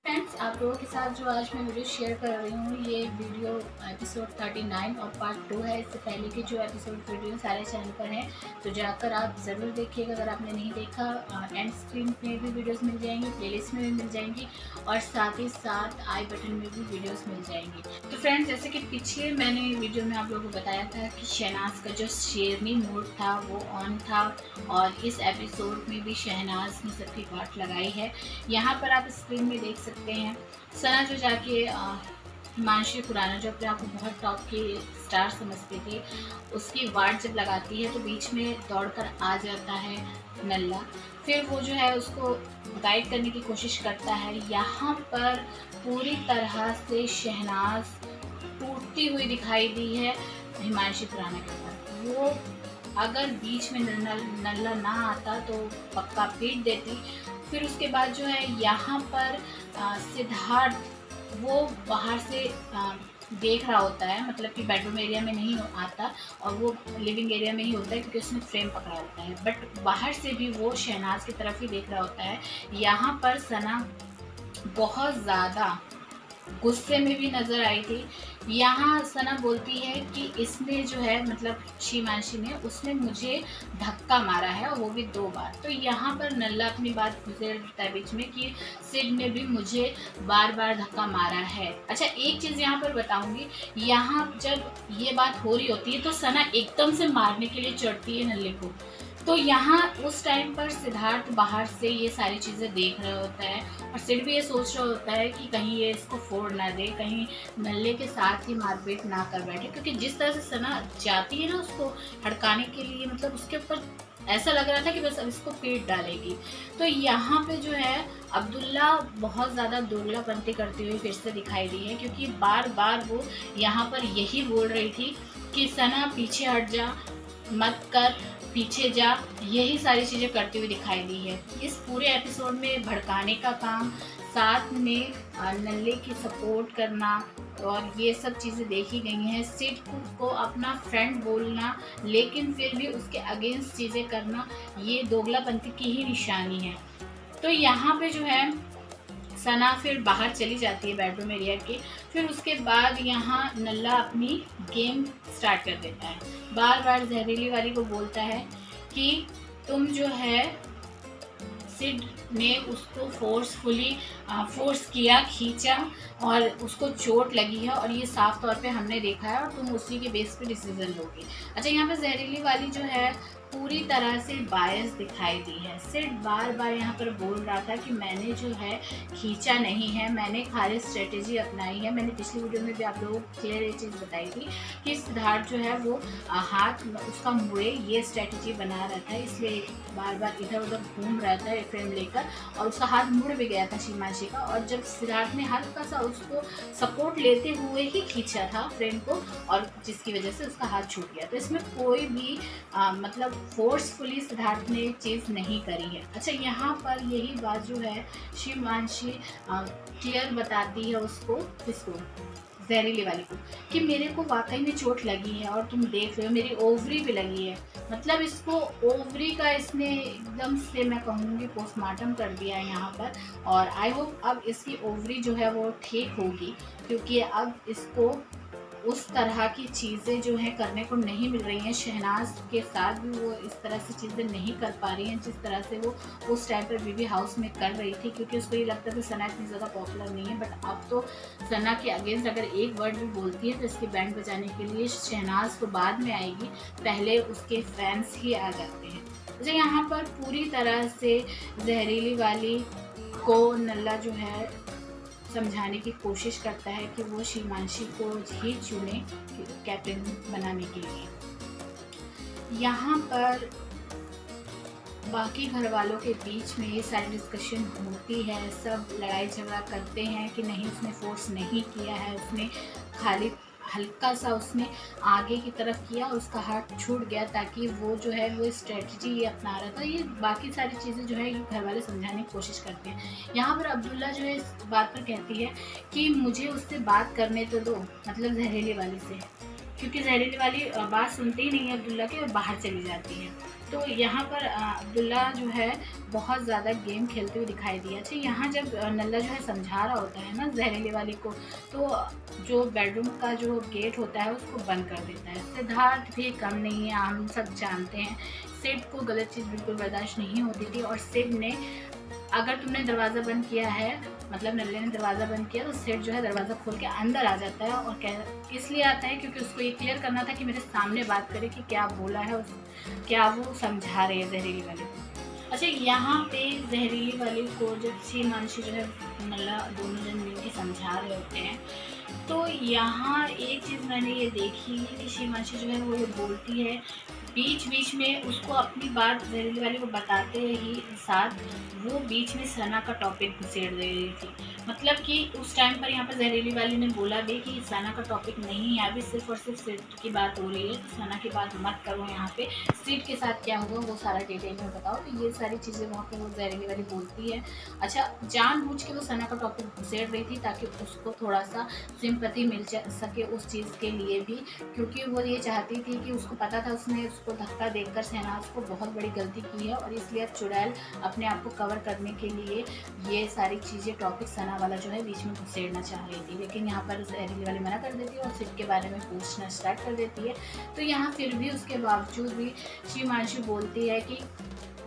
Friends, आप लोगों के साथ जो आज मैं वीडियो शेयर कर रही हूँ, ये वीडियो एपिसोड 39 और पार्ट 2 है। इससे पहले के जो एपिसोड वीडियो सारे चैनल पर हैं, तो जाकर आप ज़रूर देखिएगा। अगर आपने नहीं देखा, एंड स्क्रीन पे भी वीडियोस मिल जाएंगी, प्लेलिस्ट में भी मिल जाएंगी और साथ ही साथ आई बटन में भी वीडियोस मिल जाएंगी। तो फ्रेंड्स, जैसे कि पीछे मैंने वीडियो में आप लोगों को बताया था कि शहनाज का जो शेरनी मोड था वो ऑन था, और इस एपिसोड में भी शहनाज ने सबकी वाट लगाई है। यहाँ पर आप स्क्रीन में देख सकते हैं सना जो जाके हिमांशी खुराना, जो अपने आप को बहुत टॉप के स्टार समझते थे, उसकी वाट जब लगाती है तो बीच में दौड़कर आ जाता है नल्ला। फिर वो जो है उसको गाइड करने की कोशिश करता है। यहाँ पर पूरी तरह से शहनाज टूटती हुई दिखाई दी है हिमांशी खुराना के साथ। वो अगर बीच में नल्ला ना आता तो पक्का पीट देती। फिर उसके बाद जो है यहाँ पर सिद्धार्थ वो बाहर से देख रहा होता है, मतलब कि बेडरूम एरिया में नहीं आता और वो लिविंग एरिया में ही होता है क्योंकि उसने फ्रेम पकड़ा होता है, बट बाहर से भी वो शहनाज की तरफ ही देख रहा होता है। यहाँ पर सना बहुत ज़्यादा गुस्से में भी नज़र आई थी। यहाँ सना बोलती है कि इसने जो है, मतलब हिमांशी ने, उसने मुझे धक्का मारा है और वो भी 2 बार। तो यहाँ पर नल्ला अपनी बात गुजर देता है बीच में कि सिड ने भी मुझे बार बार धक्का मारा है। अच्छा, एक चीज़ यहाँ पर बताऊँगी, यहाँ जब ये बात हो रही होती है तो सना एकदम से मारने के लिए चढ़ती है नल्ले को। तो यहाँ उस टाइम पर सिद्धार्थ बाहर से ये सारी चीज़ें देख रहा होता है और सिड भी ये सोच रहा होता है कि कहीं ये इसको फोड़ ना दे, कहीं नल्ले के साथ ही मारपीट ना कर बैठे, क्योंकि जिस तरह से सना जाती है ना उसको हड़काने के लिए, मतलब उसके ऊपर ऐसा लग रहा था कि बस अब इसको पीट डालेगी। तो यहाँ पे जो है अब्दुल्ला बहुत ज़्यादा दुर्लभपंती करती हुई फिर से दिखाई दी है, क्योंकि बार बार वो यहाँ पर यही बोल रही थी कि सना पीछे हट जा, मत कर, पीछे जा, यही सारी चीज़ें करती हुई दिखाई दी है। इस पूरे एपिसोड में भड़काने का काम, साथ में नल्ले की सपोर्ट करना और ये सब चीज़ें देखी गई हैं। सिड को अपना फ्रेंड बोलना लेकिन फिर भी उसके अगेंस्ट चीज़ें करना, ये दोगलापंती की ही निशानी है। तो यहाँ पे जो है सना फिर बाहर चली जाती है बेडरूम एरिया के। फिर उसके बाद यहाँ नल्ला अपनी गेम स्टार्ट कर देता है। बार बार जहरीली वाली को बोलता है कि तुम जो है, सिड ने उसको फोर्सफुली फोर्स किया, खींचा और उसको चोट लगी है और ये साफ तौर पे हमने देखा है और तुम उसी के बेस पे डिसीजन लोगी। अच्छा, यहाँ पे जहरीली वाली जो है पूरी तरह से बायस दिखाई दी है। सिड बार बार यहाँ पर बोल रहा था कि मैंने जो है खींचा नहीं है, मैंने खाली स्ट्रेटेजी अपनाई है। मैंने पिछली वीडियो में भी आप लोगों को क्लियर ये चीज़ बताई थी कि सिद्धार्थ जो है वो हाथ उसका मुड़े, ये स्ट्रेटेजी बना रहा था, इसलिए बार बार इधर उधर घूम रहा था फ्रेम लेकर और उसका हाथ मुड़ भी गया था हिमांशी का। और जब सिद्धार्थ ने हल्का सा उसको सपोर्ट लेते हुए ही खींचा था फ्रेम को, और जिसकी वजह से उसका हाथ छूट गया। तो इसमें कोई भी मतलब फोर्सफुली सिद्धार्थ ने चीज़ नहीं करी है। अच्छा, यहाँ पर यही बात जो है हिमांशी क्लियर बताती है उसको, किसको, जहरीली वाली को, कि मेरे को वाकई में चोट लगी है और तुम देख रहे हो मेरी ओवरी भी लगी है। मतलब इसको ओवरी का इसने एकदम से, मैं कहूँगी, पोस्टमार्टम कर दिया है यहाँ पर। और आई होप अब इसकी ओवरी जो है वो ठीक होगी, क्योंकि अब इसको उस तरह की चीज़ें जो हैं करने को नहीं मिल रही हैं। शहनाज के साथ भी वो इस तरह से चीज़ें नहीं कर पा रही हैं जिस तरह से वो उस टाइम पर बीबी हाउस में कर रही थी, क्योंकि उसको ये लगता था सना इतनी ज़्यादा पॉपुलर नहीं है। बट अब तो सना के अगेंस्ट अगर एक वर्ड भी बोलती है तो इसके बैंड बजाने के लिए शहनाज तो बाद में आएगी, पहले उसके फैंस ही आ जाते हैं। तो यहाँ पर पूरी तरह से जहरीली वाली को नल्ला जो है समझाने की कोशिश करता है कि वो हिमांशी को ही चुने कैप्टन बनाने के लिए। यहाँ पर बाकी घर वालों के बीच में ये सारी डिस्कशन होती है, सब लड़ाई झगड़ा करते हैं कि नहीं, उसने फोर्स नहीं किया है, उसने खाली हल्का सा उसने आगे की तरफ किया, उसका हाथ छूट गया, ताकि वो जो है वो स्ट्रेटजी ये अपना रहा था। ये बाकी सारी चीज़ें जो है घर वाले समझाने की कोशिश करते हैं। यहाँ पर अब्दुल्ला जो है इस बात पर कहती है कि मुझे उससे बात करने तो दो, मतलब जहरीली वाली से, क्योंकि जहरीली वाली बात सुनती ही नहीं है अब्दुल्ला की और बाहर चली जाती है। तो यहाँ पर अब्दुल्ला जो है बहुत ज़्यादा गेम खेलते हुए दिखाई दिया। अच्छा, यहाँ जब नल्ला जो है समझा रहा होता है ना जहरीली वाली को, तो जो बेडरूम का जो गेट होता है उसको बंद कर देता है। सिद्धार्थ भी कम नहीं है, हम सब जानते हैं सिड को गलत चीज़ बिल्कुल बर्दाश्त नहीं होती थी, और सिड ने अगर तुमने दरवाज़ा बंद किया है, मतलब नल्ले ने दरवाज़ा बंद किया, तो सेठ जो है दरवाज़ा खोल के अंदर आ जाता है। और इसलिए आता है क्योंकि उसको ये क्लियर करना था कि मेरे सामने बात करे कि क्या बोला है, क्या वो समझा रही है जहरीली वाली को। अच्छा, यहाँ पे जहरीली वाली को जब शीमांशी जो है नल्ला दोनों जन मिल के समझा रहे होते हैं, तो यहाँ एक चीज़ मैंने ये देखी कि शीमांशी जो है वो ये बोलती है, बीच बीच में उसको अपनी बात जहरीली वाली को बताते ही साथ वो बीच में सना का टॉपिक घुसेड़ दे रही थी। मतलब कि उस टाइम पर यहाँ पर जहरीली वाली ने बोला भी कि सना का टॉपिक नहीं है, अभी सिर्फ और सिर्फ सिड की बात हो रही है, तो सना की बात मत करो, यहाँ पे सिड के साथ क्या हुआ वो सारा डिटेल में बताओ। तो ये सारी चीज़ें वहाँ पर वो जहरीली वाली बोलती है। अच्छा, जानबूझ के वो सना का टॉपिक घुसेड़ रही थी ताकि उसको थोड़ा सा सिंपैथी मिल सके उस चीज़ के लिए भी, क्योंकि वो ये चाहती थी कि उसको पता था उसने उसको धक्का देकर शहनाज को बहुत बड़ी गलती की है, और इसलिए अब चुड़ैल अपने आप को कवर करने के लिए ये सारी चीज़ें टॉपिक सना वाला जो है बीच में घुसेड़ना चाह रही थी। लेकिन यहाँ पर जहरीली वाली मना कर देती है और सिड के बारे में पूछना स्टार्ट कर देती है। तो यहाँ फिर भी उसके बावजूद भी शीमांशी बोलती है कि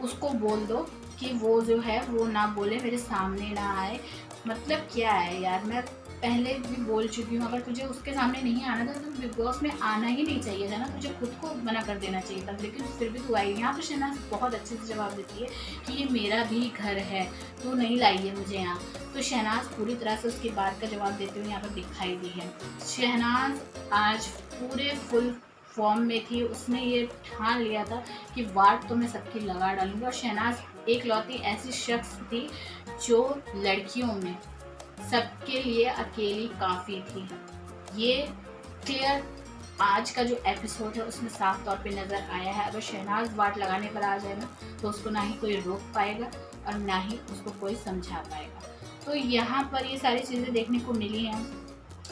उसको बोल दो कि वो जो है वो ना बोले, मेरे सामने ना आए। मतलब क्या है यार, मैं पहले भी बोल चुकी हूँ, अगर तुझे उसके सामने नहीं आना था तो बिग बॉस में आना ही नहीं चाहिए था ना, तुझे खुद को मना कर देना चाहिए था, लेकिन फिर भी तू आई। यहाँ पर शहनाज बहुत अच्छे से जवाब देती है कि ये मेरा भी घर है, तू नहीं लाई है मुझे यहाँ। तो शहनाज पूरी तरह से उसकी बात का जवाब देते हुए यहाँ पर दिखाई दी है। शहनाज आज पूरे फुल फॉर्म में थी, उसने ये ठान लिया था कि वार्ड तो मैं सबकी लगा डालूंगी। और शहनाज एक लौती ऐसी शख्स थी जो लड़कियों में सबके लिए अकेली काफ़ी थी। ये क्लियर आज का जो एपिसोड है उसमें साफ तौर पे नज़र आया है। अगर शहनाज वाट लगाने पर आ जाए ना, तो उसको ना ही कोई रोक पाएगा और ना ही उसको कोई समझा पाएगा। तो यहाँ पर ये सारी चीज़ें देखने को मिली हैं।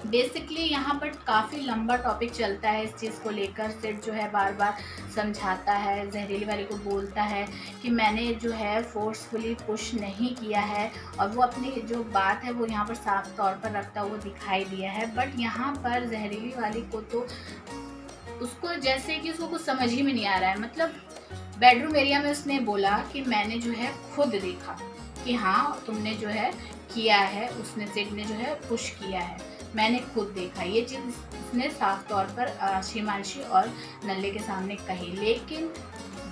बेसिकली यहाँ पर काफ़ी लंबा टॉपिक चलता है इस चीज़ को लेकर। सिड जो है बार बार समझाता है, जहरीली वाली को बोलता है कि मैंने जो है फोर्सफुली पुश नहीं किया है, और वो अपनी जो बात है वो यहाँ पर साफ तौर पर रखता हुआ दिखाई दिया है। बट यहाँ पर जहरीली वाली को तो उसको जैसे कि उसको कुछ समझ ही में नहीं आ रहा है। मतलब बेडरूम एरिया में उसने बोला कि मैंने जो है खुद देखा कि हाँ तुमने जो है किया है, उसने सिड ने जो है पुश किया है, मैंने खुद देखा। ये चीज़ उसने साफ तौर पर शीमांशी और नल्ले के सामने कही। लेकिन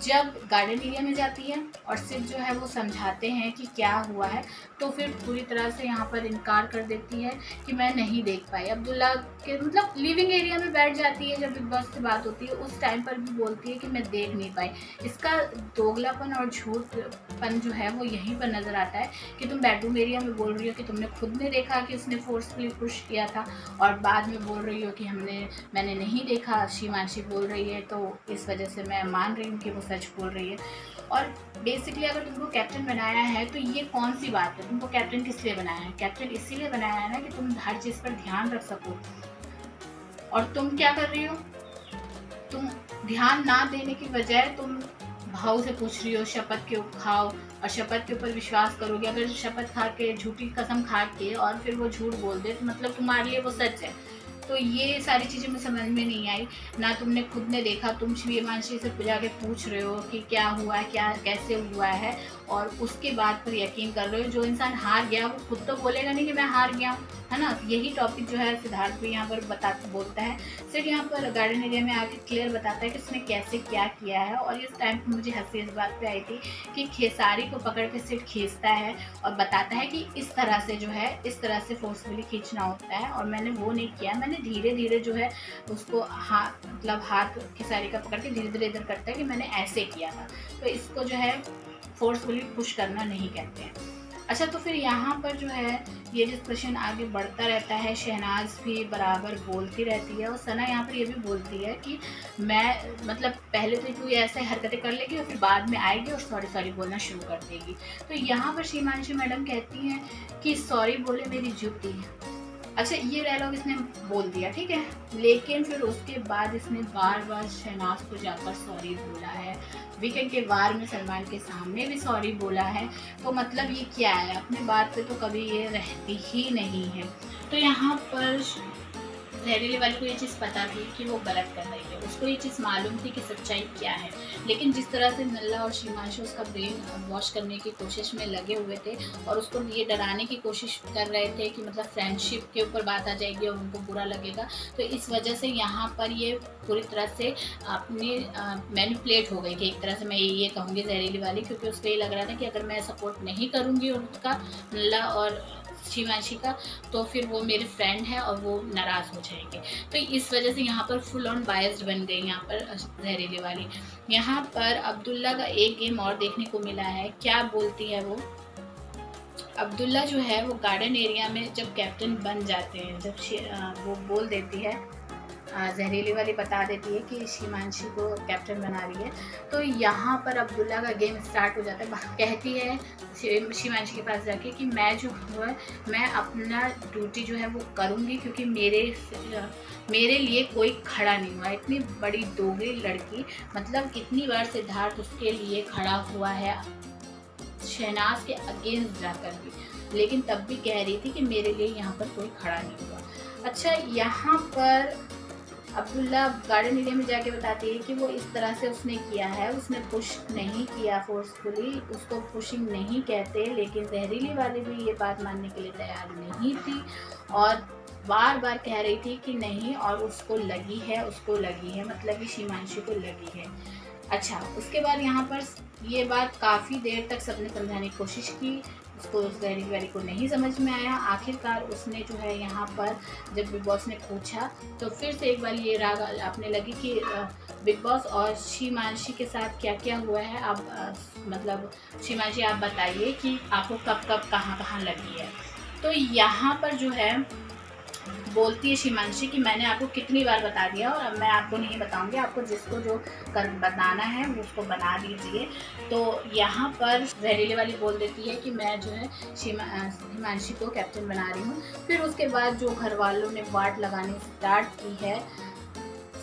जब गार्डन एरिया में जाती है और सिड जो है वो समझाते हैं कि क्या हुआ है, तो फिर पूरी तरह से यहाँ पर इनकार कर देती है कि मैं नहीं देख पाई। अब्दुल्ला के मतलब लिविंग एरिया में बैठ जाती है, जब बिग बॉस से बात होती है उस टाइम पर भी बोलती है कि मैं देख नहीं पाई। इसका दोगलापन और झूठपन जो है वो यहीं पर नज़र आता है कि तुम बेडरूम एरिया में बोल रही हो कि तुमने खुद ने देखा कि उसने फोर्सफुली पुश किया था, और बाद में बोल रही हो कि मैंने नहीं देखा, शीमांशी बोल रही है, तो इस वजह से मैं मान रही हूँ कि वो सच बोल रही है। और बेसिकली अगर तुमको कैप्टन बनाया है तो ये कौन सी बात है, तुमको कैप्टन किस लिए बनाया है? कैप्टन इसीलिए बनाया है ना कि तुम हर चीज़ पर ध्यान रख सको। और तुम क्या कर रही हो, तुम ध्यान ना देने की बजाय तुम भाव से पूछ रही हो शपथ क्यों खाओ, और शपथ के ऊपर विश्वास करोगे। अगर शपथ खा के झूठी कसम खा के और फिर वो झूठ बोल दे तो मतलब तुम्हारे लिए वो सच है। तो ये सारी चीज़ें मुझे समझ में नहीं आई। ना तुमने खुद ने देखा, तुम शीमांशी से जाके पूछ रहे हो कि क्या हुआ है, क्या कैसे हुआ है, और उसके बाद फिर यकीन कर रहे हो। जो इंसान हार गया वो खुद तो बोलेगा नहीं कि मैं हार गया हूँ, है ना। यही टॉपिक जो है सिद्धार्थ भी यहाँ पर बोलता है। सिर्फ यहाँ पर गार्डन एरिया में आके क्लियर बताता है कि उसने कैसे क्या किया है। और इस टाइम पर मुझे हंसी इस बात पे आई थी कि खेसारी को पकड़ के सिर्फ खींचता है और बताता है कि इस तरह से जो है इस तरह से फोर्सफुली खींचना होता है, और मैंने वो नहीं किया, मैंने धीरे धीरे जो है उसको हाथ खेसारी का पकड़ के धीरे धीरे इधर करता है कि मैंने ऐसे किया था। तो इसको जो है फोर्सफुली पुश करना नहीं कहते हैं। अच्छा, तो फिर यहाँ पर जो है ये डिस्कशन आगे बढ़ता रहता है। शहनाज भी बराबर बोलती रहती है और सना यहाँ पर ये भी बोलती है कि मैं मतलब पहले तो तू ऐसे हरकतें कर लेगी और फिर बाद में आएगी और सॉरी बोलना शुरू कर देगी। तो यहाँ पर शीमांशी मैडम कहती हैं कि सॉरी बोले मेरी जूती है। अच्छा, ये डायलॉग इसने बोल दिया, ठीक है, लेकिन फिर उसके बाद इसने बार बार शहनाज को जाकर सॉरी बोला है, वीकेंड के वार में सलमान के सामने भी सॉरी बोला है। तो मतलब ये क्या है, अपनी बात पे तो कभी ये रहती ही नहीं है। तो यहाँ पर जहरीले वाले को ये चीज़ पता थी कि वो गलत कर रही है, उसको ये चीज़ मालूम थी कि सच्चाई क्या है, लेकिन जिस तरह से नल्ला और शिमांशु उसका ब्रेन वॉश करने की कोशिश में लगे हुए थे और उसको ये डराने की कोशिश कर रहे थे कि मतलब फ्रेंडशिप के ऊपर बात आ जाएगी और उनको बुरा लगेगा, तो इस वजह से यहाँ पर ये पूरी तरह से अपनी मैनिपुलेट हो गई थी एक तरह से, मैं ये कहूँगी जहरीली वाली, क्योंकि उसको ये लग रहा था कि अगर मैं सपोर्ट नहीं करूँगी उनका, नल्ला और शिवांशी का, तो फिर वो मेरे फ्रेंड है और वो नाराज़ हो जाएंगे। तो इस वजह से यहाँ पर फुल ऑन बायस्ड बन गई यहाँ पर जहरीली वाली। यहाँ पर अब्दुल्ला का एक गेम और देखने को मिला है, क्या बोलती है वो, अब्दुल्ला जो है वो गार्डन एरिया में जब कैप्टन बन जाते हैं, जब वो बोल देती है, जहरीली वाली बता देती है कि शिमांशी को कैप्टन बना रही है, तो यहाँ पर अब्दुल्ला का गेम स्टार्ट हो जाता है। कहती है शिमांशी के पास जाके कि मैं जो है मैं अपना ड्यूटी जो है वो करूँगी, क्योंकि मेरे लिए कोई खड़ा नहीं हुआ। इतनी बड़ी दोगली लड़की, मतलब कितनी बार सिद्धार्थ उसके लिए खड़ा हुआ है शहनाज के अगेंस्ट जाकर भी, लेकिन तब भी कह रही थी कि मेरे लिए यहाँ पर कोई खड़ा नहीं हुआ। अच्छा, यहाँ पर अब्दुल्ला गार्डन एरिया में जाके बताती है कि वो इस तरह से उसने किया है, उसने पुश नहीं किया फोर्सफुली, उसको पुशिंग नहीं कहते, लेकिन जहरीली वाली भी ये बात मानने के लिए तैयार नहीं थी और बार बार कह रही थी कि नहीं, और उसको लगी है, मतलब कि शिमांशी को लगी है। अच्छा, उसके बाद यहाँ पर ये बात काफ़ी देर तक सबने समझाने की कोशिश की, उसको जहरीली वाली को नहीं समझ में आया। आखिरकार उसने जो है यहाँ पर जब बिग बॉस ने पूछा तो फिर से एक बार ये राग अपने लगी कि बिग बॉस और शिमांशी के साथ क्या क्या हुआ है, आप मतलब शिमांशी आप बताइए कि आपको कब कब कहाँ लगी है। तो यहाँ पर जो है बोलती है शिमांशी कि मैंने आपको कितनी बार बता दिया और अब मैं आपको नहीं बताऊंगी, आपको जिसको जो बनाना है उसको बना दीजिए। तो यहाँ पर जहरीले वाली बोल देती है कि मैं जो है शिमांशी को कैप्टन बना रही हूँ। फिर उसके बाद जो घर वालों ने वाट लगानी स्टार्ट की है,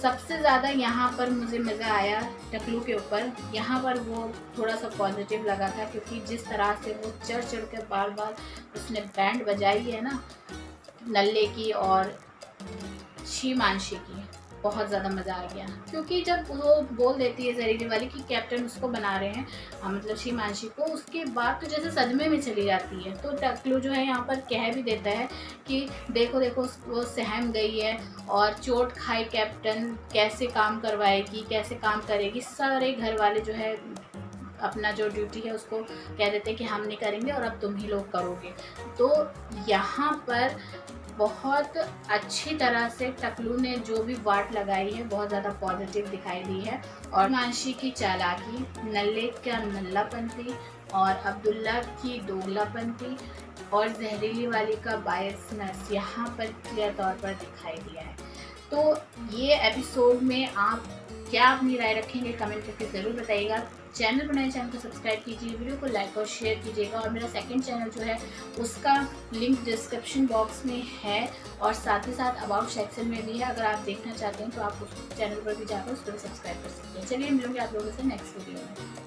सबसे ज़्यादा यहाँ पर मुझे मज़ा आया टकलू के ऊपर। यहाँ पर वो थोड़ा सा पॉजिटिव लगा था, क्योंकि जिस तरह से वो चढ़ कर बार बार उसने बैंड बजाई है ना नल्ले की और शिमांशी की, बहुत ज़्यादा मज़ा आ गया। क्योंकि जब वो बोल देती है जहरीली वाली कि कैप्टन उसको बना रहे हैं, मतलब शिमांशी को, उसके बाद तो जैसे सदमे में चली जाती है। तो टकलू जो है यहाँ पर कह भी देता है कि देखो वो सहम गई है और चोट खाई कैप्टन कैसे काम करवाएगी, कैसे काम करेगी। सारे घर वाले जो है अपना जो ड्यूटी है उसको कह देते हैं कि हम नहीं करेंगे और अब तुम ही लोग करोगे। तो यहाँ पर बहुत अच्छी तरह से टकलू ने जो भी वाट लगाई है बहुत ज़्यादा पॉजिटिव दिखाई दी है। और मानसी की चालाकी, नल्ले का नल्लापंती और अब्दुल्ला की दोगलापंती और जहरीली वाली का बायसनेस यहाँ पर क्लियर तौर पर दिखाई दिया है। तो ये एपिसोड में आप क्या अपनी राय रखेंगे कमेंट करके ज़रूर बताइएगा। चैनल बनाए, चैनल को सब्सक्राइब कीजिए, वीडियो को लाइक और शेयर कीजिएगा। और मेरा सेकंड चैनल जो है उसका लिंक डिस्क्रिप्शन बॉक्स में है और साथ ही साथ अबाउट सेक्शन में भी है। अगर आप देखना चाहते हैं तो आप उस चैनल पर भी जाकर उसको भी सब्सक्राइब कर सकते हैं। चलिए मिलूंगी आप लोगों से नेक्स्ट वीडियो में।